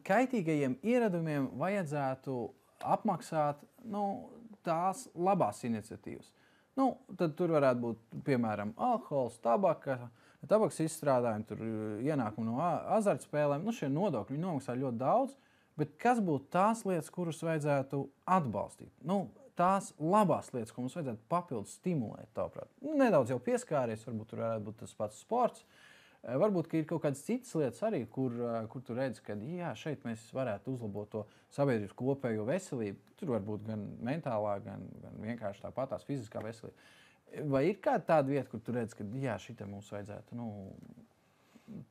kaitīgajiem ieradumiem vajadzētu apmaksāt tās labās iniciatīvas. Tad tur varētu būt, piemēram, alkohols, tabaks izstrādājumi, tur ienākumi no azartspēlēm. Šie nodokļi nomaksā ļoti daudz, bet kas būtu tās lietas, kuras vajadzētu atbalstīt? Tās labās lietas, ko mums vajadzētu papildus stimulēt, tavuprāt. Nedaudz jau pieskāries, varbūt tur varētu būt tas pats sports. Varbūt, ka ir kaut kādas citas lietas arī, kur tu redzi, ka šeit mēs varētu uzlabot to sabiedrības kopējo veselību. Tur var būt gan mentālā, gan vienkārši tāpatās fiziskā veselība. Vai ir kāda tāda vieta, kur tu redzi, ka šitam mums vajadzētu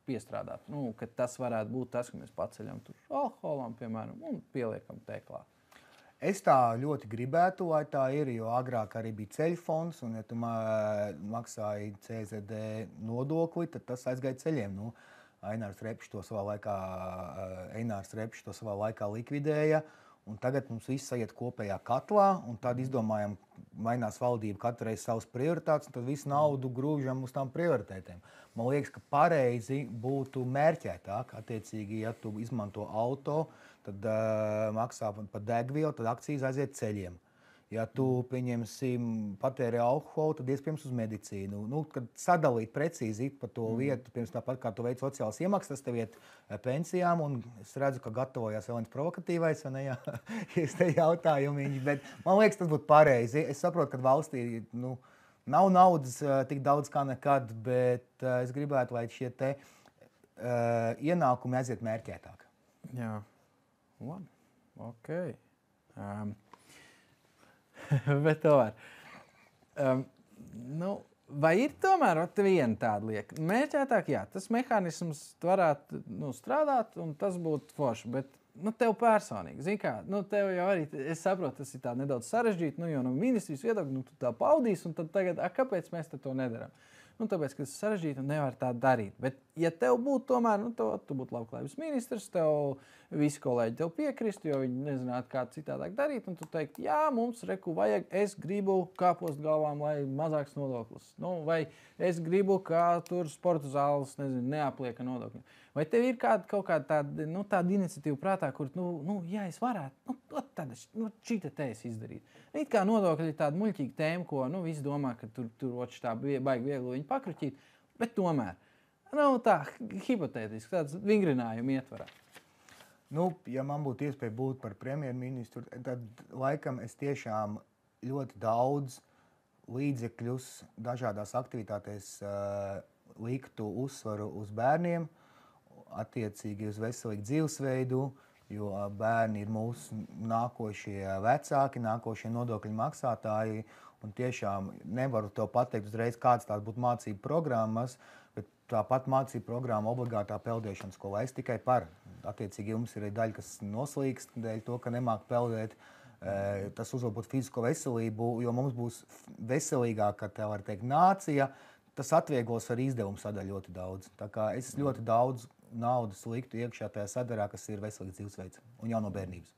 piestrādāt? Ka tas varētu būt tas, ka mēs paceļam tur alkoholam, piemēram, un pieliekam tēklā. Es tā ļoti gribētu, lai tā ir, jo agrāk arī bija ceļu fonds, un ja tu maksāji CZD nodokli, tad tas aizgāja ceļiem. Einārs Repšs to savā laikā likvidēja, un tagad mums viss aiziet kopējā katlā, un tad izdomājam, mainās valdība katru reizi savas prioritātes, un tad visu naudu grūžam uz tām prioritētēm. Man liekas, ka pareizi būtu mērķētāk, attiecīgi, ja tu izmanto auto, tad maksā par degvielu, tad akcijas aiziet ceļiem. Ja tu, pieņemsim, patērē alkoholu, tad iespējams uz medicīnu. Kad sadalīt precīzi pa to vietu, pirms tāpat kā tu veic sociālas iemaksas, tev iet pensijām, un es redzu, ka gatavojās vēl viens provokatīvais, vai ne, es te jautājumiņš, bet man liekas, tas būtu pareizi. Es saprotu, ka valstī, nav naudas tik daudz kā nekad, bet es gribētu, lai šie te ienākumi aiziet mērķētāk. Jā. Labi, ok. Bet tomēr, vai ir tomēr viena tāda lieka? Mērķētāk, jā, tas mehānisms varētu strādāt, un tas būtu forši, bet tev personīgi, zini kā, tev jau arī, es saprotu, tas ir tā nedaudz sarežģīti, jo no ministrijas viedokļa, tu tā paudīs, un tad tagad, kāpēc mēs to nedaram? Tāpēc, ka tas ir sarežģīti un nevar tā darīt. Bet, ja tev būtu tomēr, tu būtu labklājības ministrs, tev visi kolēģi tev piekristu, jo viņi nezinātu, kā citādāk darīt, un tu teiktu, jā, mums vajag, es gribu kāpost galvām, lai mazāks nodoklis. Vai es gribu, kā tur sporta zāles, neaplieka nodokļi. Vai tev ir kaut kāda tāda iniciatīva prātā, kur, jā, es varētu, šita te es izdarītu. It kā nodokļi ir tāda muļķīga tēma, ko, visi domā, ka tur tā baigi viegli viņu pakruķīt, bet tomēr, tā hipotētiski, tāds vingrinājuma ietvarā. Ja man būtu iespēja būt par premjerministru, tad laikam es tiešām ļoti daudz līdzekļus dažādās aktivitātēs liktu uzsvaru uz bērniem, attiecīgi uz veselīgu dzīvesveidu, jo bērni ir mūsu nākošie vecāki, nākošie nodokļu maksātāji, un tiešām nevaru tev pateikt uzreiz, kāds tās būtu mācību programmas, bet tāpat mācību programma obligātā peldēšanas skolā. Es tikai par. Attiecīgi jums ir daļa, kas noslīkst dēļ to, ka nemāk peldēt. Tas uzlabot fizisko veselību, jo mums būs veselīgāka, tā var teikt, nācija. Tas atvieglos arī izdevumu sadaļu ļoti daudz. Tā kā es ļoti daudz naudas liktu iekšā tajā sadarā, kas ir veselīgs dzīvesveids un jau no bērnības.